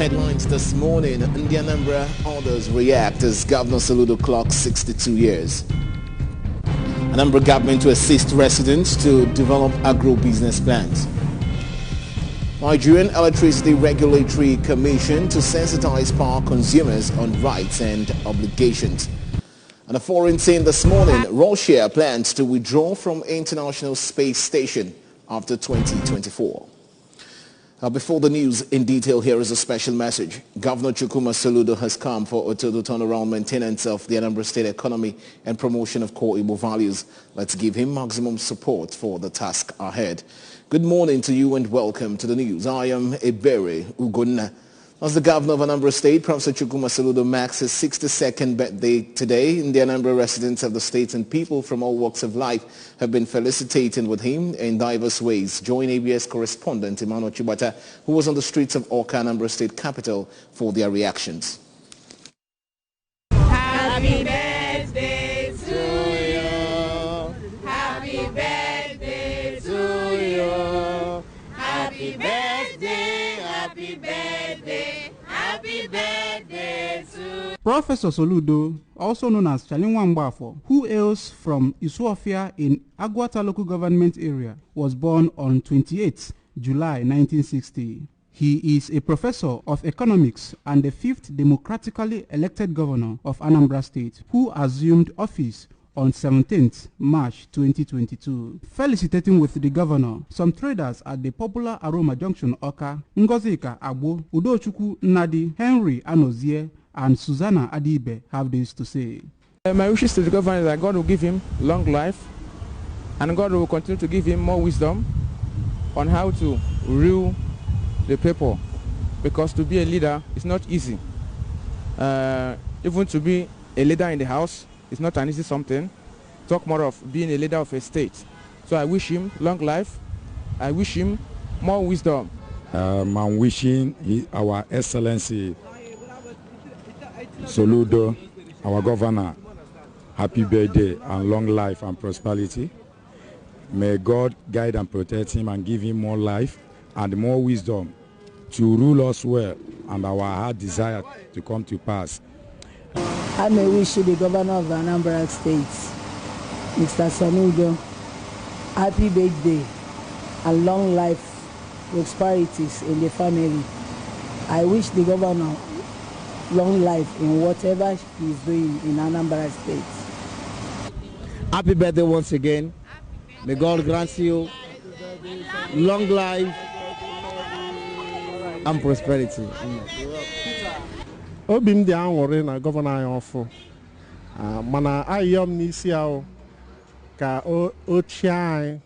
Headlines this morning. In the Anambra, others react as Governor Soludo clocks 62 years. Anambra government to assist residents to develop agro-business plans. Nigerian Electricity Regulatory Commission to sensitize power consumers on rights and obligations. And a foreign scene this morning, Russia plans to withdraw from International Space Station after 2024. Before the news in detail, here is a special message. Governor Chukwuma Soludo has come for a total turnaround maintenance of the Anambra State economy and promotion of core Igbo values. Let's give him maximum support for the task ahead. Good morning to you and welcome to the news. I am Ebere Ugonna. As the governor of Anambra State, Professor Chukwuma Soludo marks his 62nd birthday today. In the Anambra, residents of the state and people from all walks of life have been felicitating with him in diverse ways. Join ABS correspondent Emmanuel Chibata, who was on the streets of Awka, Anambra State capital, for their reactions. Happy birthday to you. Happy birthday to you. Happy birthday, happy birthday, happy birthday to Professor Soludo, also known as Chalinwa Mbafo, who hails from Isuofia in Agwata local government area, was born on 28 July 1960. He is a professor of economics and the fifth democratically elected governor of Anambra State, who assumed office on 17th March 2022. Felicitating with the governor, some traders at the popular Aroma Junction Oka, Ngozika Abo, Udochukwu Nnadi, Henry Anozie, and Susanna Adibe have this to say. My wishes to the governor is that God will give him long life and God will continue to give him more wisdom on how to rule the people, because to be a leader is not easy. Even to be a leader in the house, it's not an easy something. Talk more of being a leader of a state. So I wish him long life. I wish him more wisdom. I'm wishing our Excellency Soludo, our governor, happy birthday and long life and prosperity. May God guide and protect him and give him more life and more wisdom to rule us well and our heart desire to come to pass. I may wish the governor of Anambra State, Mr. Soludo, happy birthday and long life, prosperities in the family. I wish the governor long life in whatever he is doing in Anambra State. Happy birthday once again. May God grant you long life and prosperity. Obi m dị aṅụrị na gọvanọ anyị ọfụ, mana ayọm n'isi ahụ ka o chie anyị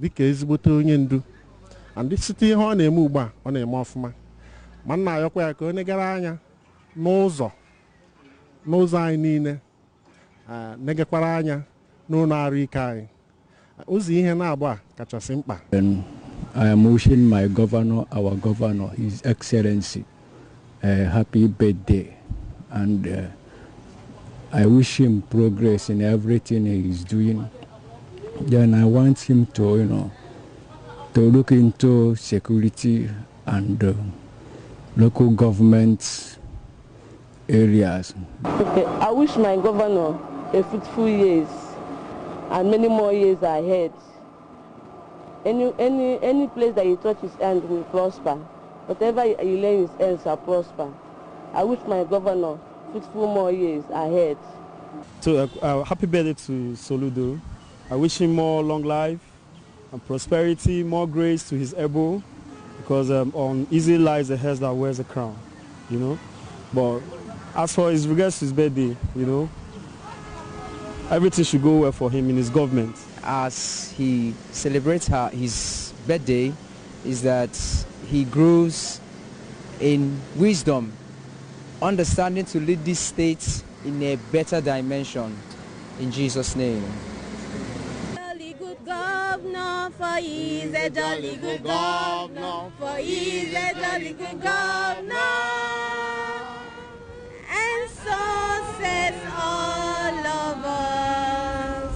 dịka ezigbote onye ndu, and site ihe ọ na-eme ugbu a ọ na-eme ọfụma, ma nna ayọkwa ya ka o negara anya n'ụzọ anyị niile, negekwara anya n'ụlọ arụ ike anyị. Ụzọ ihe na-abụ a kachasị mkpa. I am wishing my governor, our governor, His Excellency, happy birthday, and I wish him progress in everything he is doing. Then I want him to, to look into security and local government areas. Okay, I wish my governor a fruitful years and many more years ahead. Any place that he touches his hand will prosper. Whatever he lays his hands shall prosper. I wish my governor fruitful more years ahead. So happy birthday to Soludo. I wish him more long life and prosperity, more grace to his elbow, because on easy lies the head that wears a crown, But as for his regards to his birthday, everything should go well for him in his government. As he celebrates his birthday, is that he grows in wisdom, understanding to lead this state in a better dimension. In Jesus' name. jolly good governor, for he is a jolly good governor, for he is a jolly good governor. And so says all of us.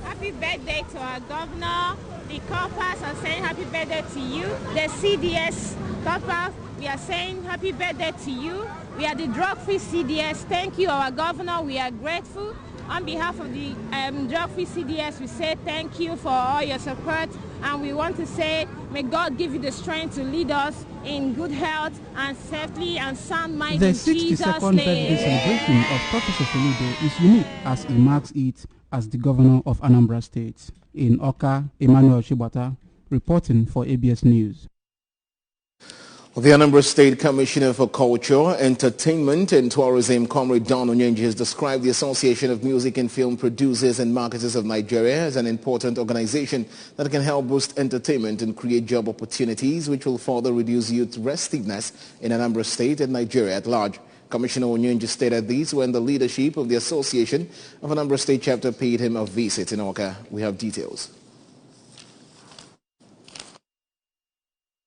Happy birthday to our governor. The corpers are saying happy birthday to you. The CDS corpers we are saying happy birthday to you. We are the drug-free CDS. Thank you, our governor. We are grateful. On behalf of the drug-free CDS, we say thank you for all your support, and we want to say may God give you the strength to lead us in good health and safely and sound mind. The in Jesus' 62nd birthday name. celebration of Professor Soludo is unique as he marks it as the governor of Anambra State. In Oka, Emmanuel Shibata, reporting for ABS News. The Anambra State Commissioner for Culture, Entertainment and Tourism, Comrade Don Onyenji, has described the Association of Music and Film Producers and Marketers of Nigeria as an important organization that can help boost entertainment and create job opportunities, which will further reduce youth restiveness in Anambra State and Nigeria at large. Commissioner Onyenji stated this when the leadership of the Association of Anambra State Chapter paid him a visit in Oka. We have details.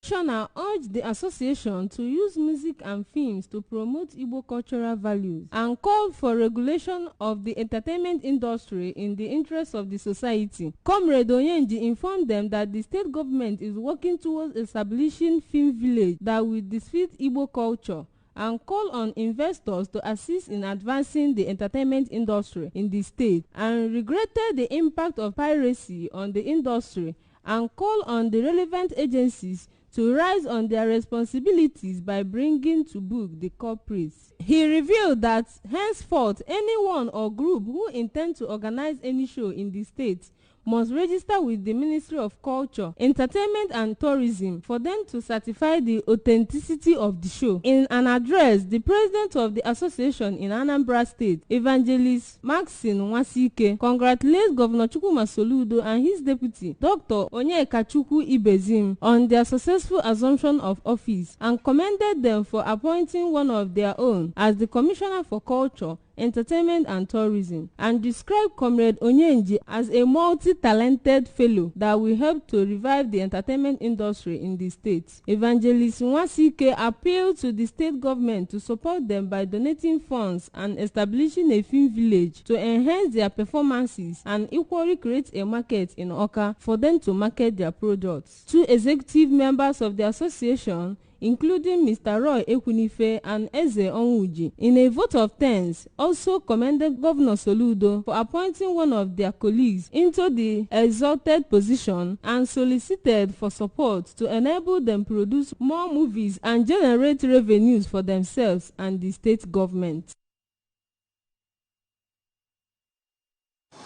Commissioner urged the association to use music and films to promote Igbo cultural values and called for regulation of the entertainment industry in the interest of the society. Comrade Onyenji informed them that the state government is working towards establishing film village that will defeat Igbo culture and call on investors to assist in advancing the entertainment industry in the state, and regretted the impact of piracy on the industry and call on the relevant agencies to rise on their responsibilities by bringing to book the culprits. He revealed that henceforth anyone or group who intend to organize any show in the state must register with the Ministry of Culture, Entertainment and Tourism for them to certify the authenticity of the show. In an address, the president of the association in Anambra State, Evangelist Maxine Nwasike, congratulated Governor Chukwuma Soludo and his deputy, Dr. Onyekachukwu Ibezim, on their successful assumption of office and commended them for appointing one of their own as the Commissioner for Culture, Entertainment and Tourism, and described Comrade Onyenji as a multi-talented fellow that will help to revive the entertainment industry in the state. Evangelist Nwasike appealed to the state government to support them by donating funds and establishing a film village to enhance their performances and equally create a market in Oka for them to market their products. Two executive members of the association, including Mr. Roy Ekwunife and Eze Onwuji, in a vote of thanks, also commended Governor Soludo for appointing one of their colleagues into the exalted position and solicited for support to enable them produce more movies and generate revenues for themselves and the state government.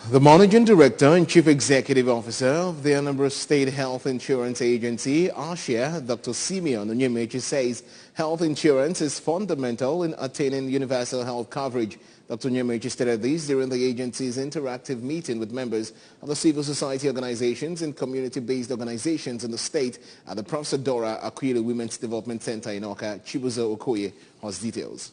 The Managing Director and Chief Executive Officer of the Anambra State Health Insurance Agency, ASHIA, Dr. Simeon Onyemechi, says health insurance is fundamental in attaining universal health coverage. Dr. Onyemechi stated this during the agency's interactive meeting with members of the civil society organizations and community-based organizations in the state at the Professor Dora Akwilu Women's Development Center in Oka. Chibuzo Okoye has details.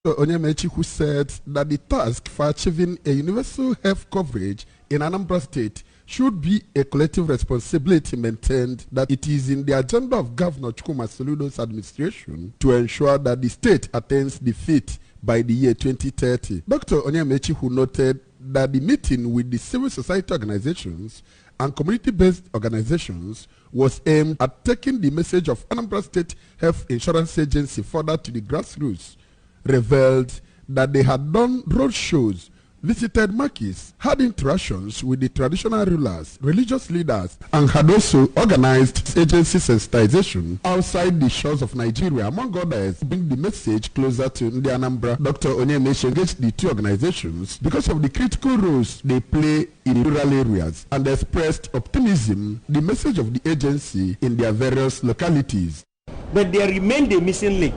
Onyemechi, who said that the task for achieving a universal health coverage in Anambra State should be a collective responsibility, maintained that it is in the agenda of Governor Chukwuma Soludo's administration to ensure that the state attains the feat by the year 2030. Dr. Onyemechi, who noted that the meeting with the civil society organizations and community-based organizations was aimed at taking the message of Anambra State Health Insurance Agency further to the grassroots, revealed that they had done road shows, visited markets, had interactions with the traditional rulers, religious leaders, and had also organized agency sensitization outside the shores of Nigeria, among others, to bring the message closer to the Anambra. Dr. Onyemechi engaged the two organizations because of the critical roles they play in rural areas and expressed optimism the message of the agency in their various localities. But there remained a missing link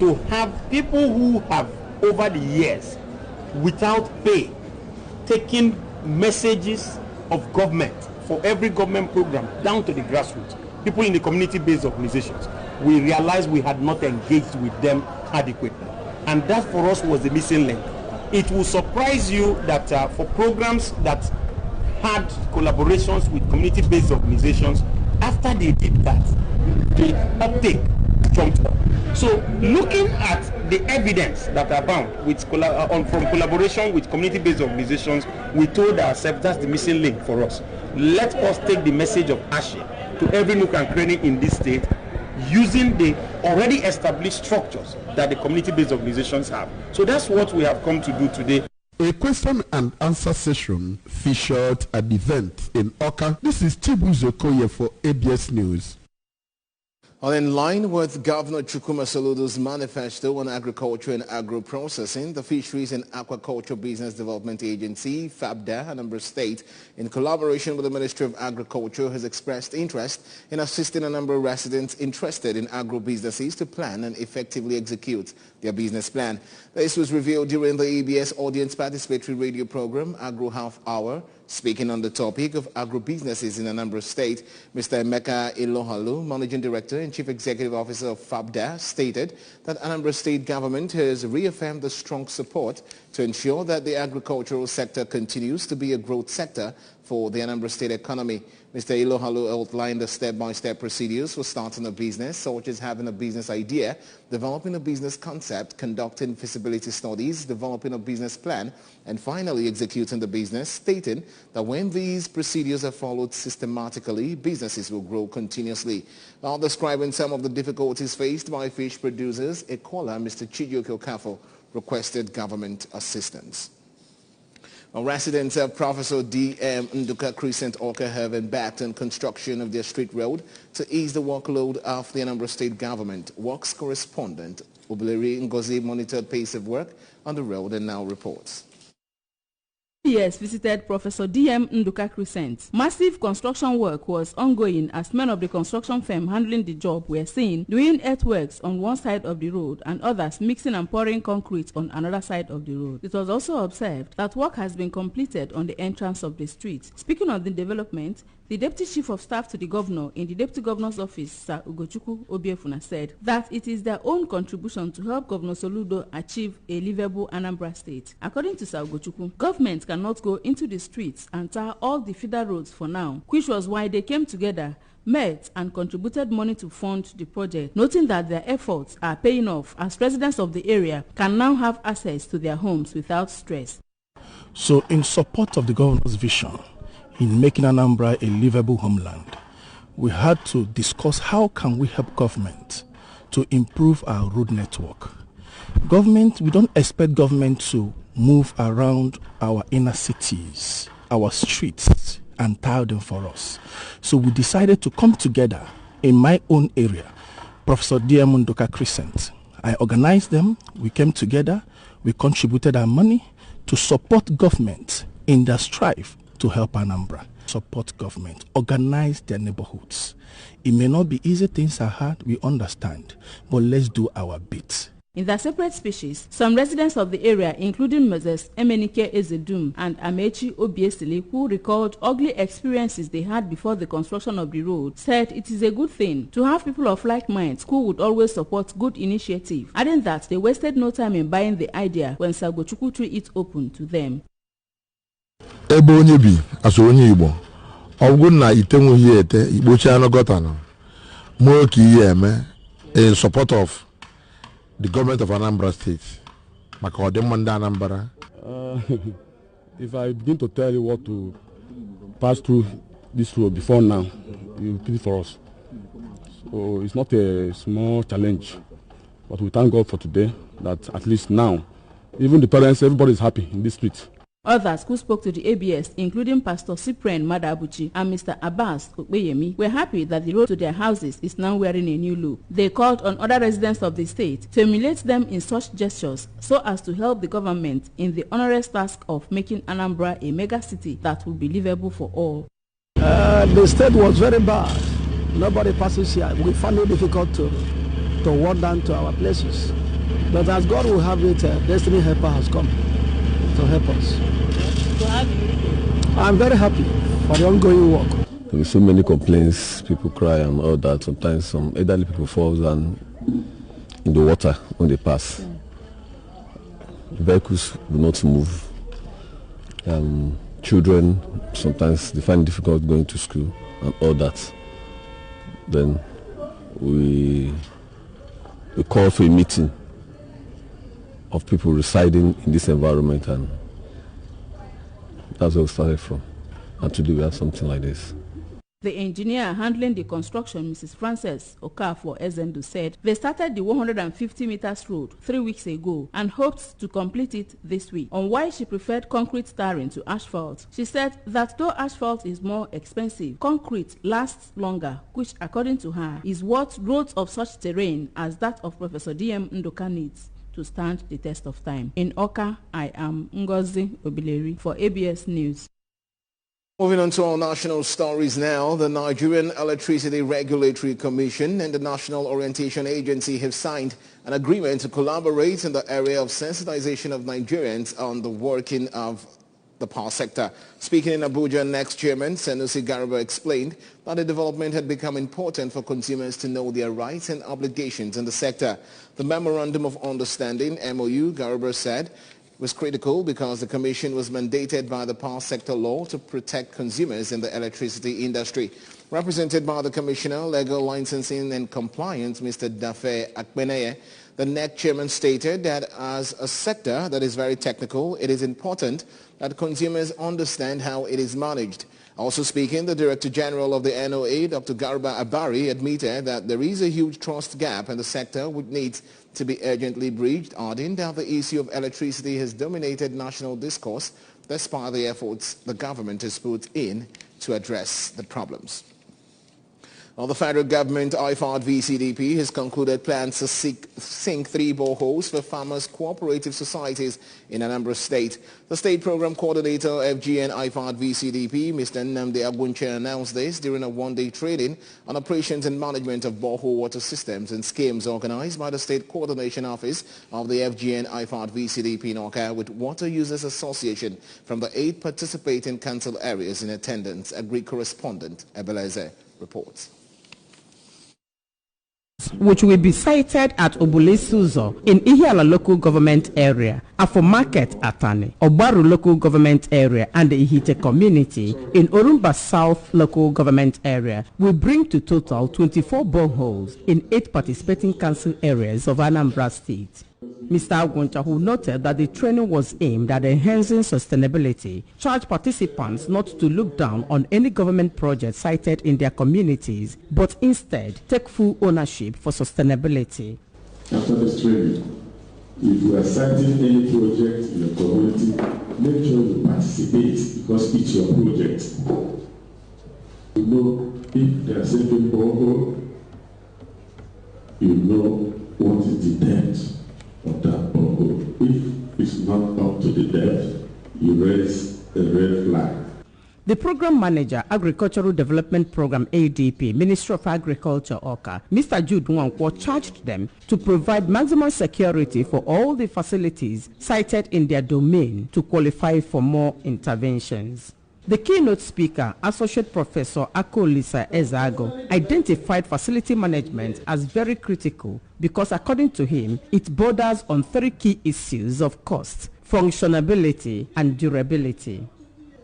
to have people who have over the years without pay taking messages of government for every government program down to the grassroots, people in the community-based organizations. We realized we had not engaged with them adequately, and that for us was the missing link. It will surprise you that for programs that had collaborations with community-based organizations, after they did that, the uptake jumped up. So looking at the evidence that abound with from collaboration with community-based organizations, we told ourselves that's the missing link for us. Let us take the message of ASHE to every nook and cranny in this state using the already established structures that the community-based organizations have. So that's what we have come to do today. A question and answer session featured at the event in Oka. This is Chibuzo Koye for ABS News. Well, in line with Governor Chukwuma Soludo's manifesto on agriculture and agro-processing, the Fisheries and Aquaculture Business Development Agency, FABDA, Anambra State, in collaboration with the Ministry of Agriculture, has expressed interest in assisting a number of residents interested in agro-businesses to plan and effectively execute their business plan. This was revealed during the ABS Audience Participatory Radio Program, Agro Half Hour. Speaking on the topic of agro-businesses in Anambra State, Mr. Emeka Ilohalu, Managing Director and Chief Executive Officer of FABDA, stated that Anambra State government has reaffirmed the strong support to ensure that the agricultural sector continues to be a growth sector for the Anambra State economy. Mr. Ilohalu outlined the step-by-step procedures for starting a business, such as having a business idea, developing a business concept, conducting feasibility studies, developing a business plan, and finally executing the business, stating that when these procedures are followed systematically, businesses will grow continuously. While describing some of the difficulties faced by fish producers, a caller, Mr. Chijioke Okafo, requested government assistance. Residents of Professor D.M. Nduka Crescent Oka have embarked on construction of their street road to ease the workload of the Anambra State government. Works correspondent Obileri Ngozi monitored pace of work on the road and now reports. Yes, visited Professor D.M. Nduka Crescent. Massive construction work was ongoing as men of the construction firm handling the job were seen doing earthworks on one side of the road and others mixing and pouring concrete on another side of the road. It was also observed that work has been completed on the entrance of the street. Speaking of the development, the Deputy Chief of Staff to the Governor in the Deputy Governor's Office, Sir Ugochukwu Obiefuna, said that it is their own contribution to help Governor Soludo achieve a livable Anambra State. According to Sir Ugochukwu, government cannot go into the streets and tar all the feeder roads for now, which was why they came together, met and contributed money to fund the project, noting that their efforts are paying off as residents of the area can now have access to their homes without stress. So in support of the Governor's vision in making Anambra a livable homeland, we had to discuss how can we help government to improve our road network. Government, we don't expect government to move around our inner cities, our streets, and tile them for us. So we decided to come together in my own area, Professor D.M. Nduka Crescent. I organized them, we came together, we contributed our money to support government in their strive to help Anambra. Support government, organize their neighborhoods. It may not be easy, things are hard, we understand, but let's do our bit. In their separate speeches, some residents of the area, including Moses Emenike Ezedum and Amechi Obiesili, who recalled ugly experiences they had before the construction of the road, said it is a good thing to have people of like minds who would always support good initiative, adding that they wasted no time in buying the idea when Sagochukwu threw it open to them. Ebe onye bi aso onye Igbo ọgwụ na itenwu ihe ete igbochi anọgọta no mo ki ihe eme in support of the government of Anambra State. If I begin to tell you what to pass through this road before now, you will pity for us. So it's not a small challenge, but we thank God for today that at least now, even the parents, everybody is happy in this street. Others who spoke to the ABS, including Pastor Cyprian Madabuchi and Mr. Abbas Okpeyemi, were happy that the road to their houses is now wearing a new look. They called on other residents of the state to emulate them in such gestures so as to help the government in the onerous task of making Anambra a mega city that will be livable for all. The state was very bad. Nobody passes here. We found it difficult to walk down to our places. But as God will have it, Destiny Helper has come to help us. So I'm very happy for the ongoing work. There were so many complaints, people cry and all that. Sometimes some elderly people fall down in the water when they pass. Yeah. The vehicles do not move. Children, sometimes they find it difficult going to school and all that. Then we call for a meeting of people residing in this environment, and that's where we started from. And today we have something like this. The engineer handling the construction, Mrs. Frances Okafor Ezendu, said they started the 150 meters road 3 weeks ago and hoped to complete it this week. On why she preferred concrete tarring to asphalt, she said that though asphalt is more expensive, concrete lasts longer, which according to her is what roads of such terrain as that of Professor D.M. Nduka needs to stand the test of time. In Oka, I am Ngozi Obileri for ABS News. Moving on to our national stories now, the Nigerian Electricity Regulatory Commission and the National Orientation Agency have signed an agreement to collaborate in the area of sensitization of Nigerians on the working of the power sector. Speaking in Abuja, NEXT chairman Sanusi Garba explained that the development had become important for consumers to know their rights and obligations in the sector. The Memorandum of Understanding, MOU, Garba said, was critical because the Commission was mandated by the power sector law to protect consumers in the electricity industry. Represented by the Commissioner, Legal Licensing and Compliance, Mr. Dafe Akbeneye, the NEC chairman stated that as a sector that is very technical, it is important that consumers understand how it is managed. Also speaking, the Director General of the NOA, Dr. Garba Abari, admitted that there is a huge trust gap in the sector which needs to be urgently bridged, adding that the issue of electricity has dominated national discourse despite the efforts the government has put in to address the problems. Now, the federal government, IFAD VCDP, has concluded plans to sink 3 boreholes for farmers' cooperative societies in Anambra State. The state program coordinator, FGN IFAD VCDP, Mr. Nnamdi Agbunche, announced this during a one-day training on operations and management of borehole water systems and schemes organized by the State Coordination Office of the FGN IFAD VCDP in Oka with Water Users Association from the 8 participating council areas in attendance. Agri correspondent Ebeleze reports. Which will be sited at Obulesuzo in Ihiala local government area, Afo Market Atani, Obaru local government area, and the Ihite community in Orumba South local government area will bring to total 24 boreholes in 8 participating council areas of Anambra State. Mr. Aguncha, who noted that the training was aimed at enhancing sustainability, charged participants not to look down on any government project cited in their communities, but instead take full ownership for sustainability. After this training, if you are citing any project in your community, make sure you participate because it's your project. You know if they are saving borehole, you know what is the depth of that borehole. If it's not up to the depth, you raise a red flag. The Program Manager, Agricultural Development Program ADP, Ministry of Agriculture, Oka, Mr. Jude Nwankwo, charged them to provide maximum security for all the facilities cited in their domain to qualify for more interventions. The keynote speaker, Associate Professor Akolisa Ezago, identified facility management as very critical because, according to him, it borders on 3 key issues of cost, functionability, and durability.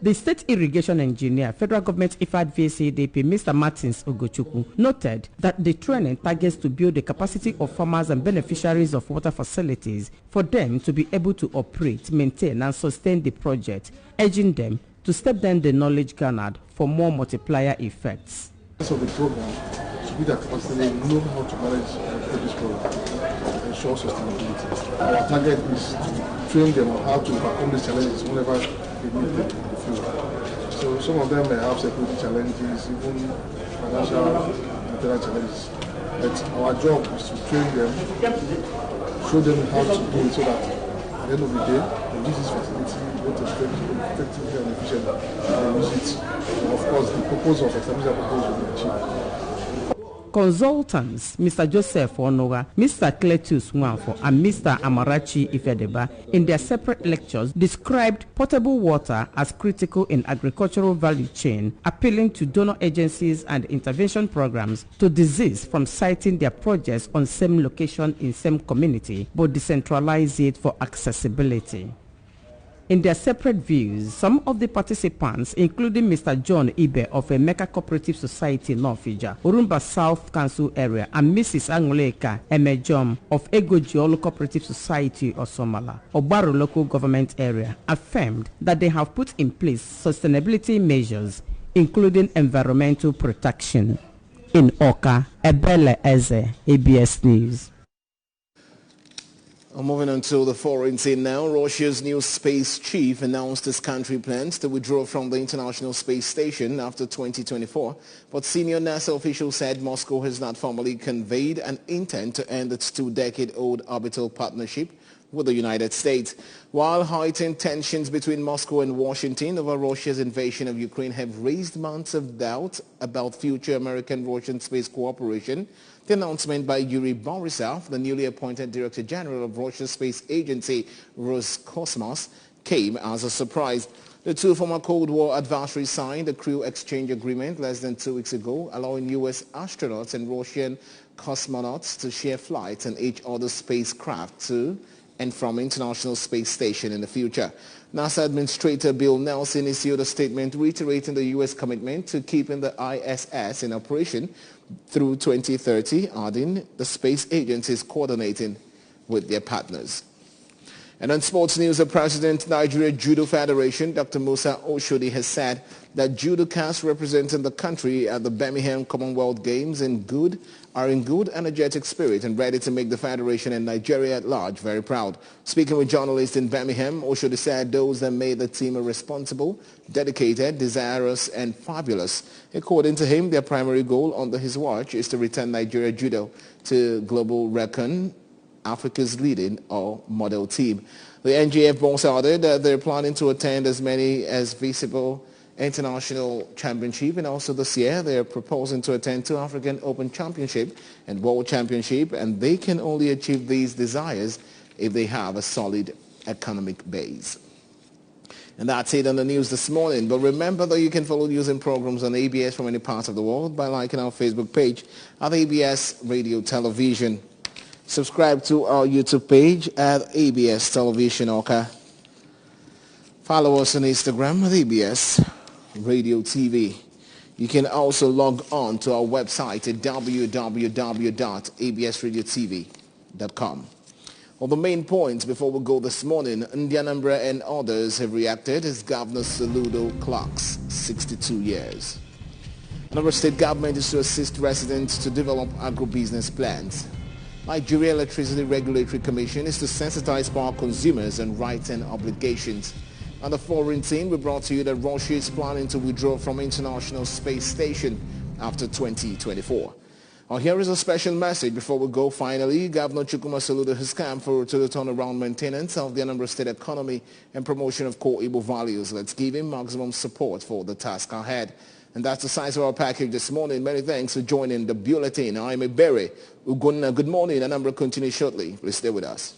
The State Irrigation Engineer, Federal Government IFAD VCDP, Mr. Martins Ogochukwu, noted that the training targets to build the capacity of farmers and beneficiaries of water facilities for them to be able to operate, maintain, and sustain the project, urging them to step down the knowledge garnered for more multiplier effects. So the program should be that capacity know how to manage this program, ensure sustainability. Our target is to train them on how to overcome these challenges whenever they need them in the field. So some of them may have security challenges, even financial and material challenges. But our job is to train them, show them how to do it so that at the end of the day, they use this facility both effectively and efficiently. They use it. And of course, the purpose of establishing a purpose will be achieved. Consultants, Mr. Joseph Onoga, Mr. Cletus Nwanfo, and Mr. Amarachi Ifedeba, in their separate lectures, described potable water as critical in agricultural value chain, appealing to donor agencies and intervention programs to desist from citing their projects on same location in same community, but decentralize it for accessibility. In their separate views, some of the participants, including Mr. John Ibe of Emeka Cooperative Society Northija, Orumba South Council Area, and Mrs. Angoleka Emejom of Egojiolo Cooperative Society Osomala, Obaru Local Government Area, affirmed that they have put in place sustainability measures including environmental protection. In Oka, Ebele Eze, ABS News. Moving on to the foreign scene now, Russia's new space chief announced his country plans to withdraw from the International Space Station after 2024. But senior NASA officials said Moscow has not formally conveyed an intent to end its 2-decade-old orbital partnership with the United States. While heightened tensions between Moscow and Washington over Russia's invasion of Ukraine have raised months of doubt about future American-Russian space cooperation, the announcement by Yuri Borisov, the newly appointed Director General of Russia's space agency Roscosmos, came as a surprise. The two former Cold War adversaries signed a crew exchange agreement less than 2 weeks ago, allowing U.S. astronauts and Russian cosmonauts to share flights on each other's spacecraft to and from International Space Station in the future. NASA Administrator Bill Nelson issued a statement reiterating the U.S. commitment to keeping the ISS in operation through 2030, adding the space agency is coordinating with their partners. And on sports news, the President of Nigeria Judo Federation, Dr. Musa Oshodi, has said that judokas representing the country at the Birmingham Commonwealth Games are in good, energetic spirit and ready to make the Federation and Nigeria at large very proud. Speaking with journalists in Birmingham, Oshodi said those that made the team are responsible, dedicated, desirous, and fabulous. According to him, their primary goal under his watch is to return Nigeria Judo to global recon, Africa's leading or model team. The NGF boss added that they're planning to attend as many as visible international championship, and also this year they're proposing to attend 2 African Open Championship and World Championship, and they can only achieve these desires if they have a solid economic base. And that's it on the news this morning. But remember that you can follow news and programs on ABS from any part of the world by liking our Facebook page at ABS Radio Television. Subscribe to our YouTube page at ABS Television Oka. Follow us on Instagram at ABS Radio TV. You can also log on to our website at www.absradiotv.com. Well, the main points before we go this morning, Anambra and others have reacted as Governor Soludo clocks 62 years. Anambra State government is to assist residents to develop agro-business plans. Nigeria Electricity Regulatory Commission is to sensitize power consumers on rights and obligations. On the foreign scene, we brought to you that Russia is planning to withdraw from International Space Station after 2024. Well, here is a special message before we go. Finally, Governor Chukwuma Soludo has come forward to the turnaround maintenance of the Anambra State economy and promotion of core Igbo values. Let's give him maximum support for the task ahead. And that's the size of our package this morning. Many thanks for joining the bulletin. I'm Ebere Ugonna. Good morning. Anambra continues shortly. Please stay with us.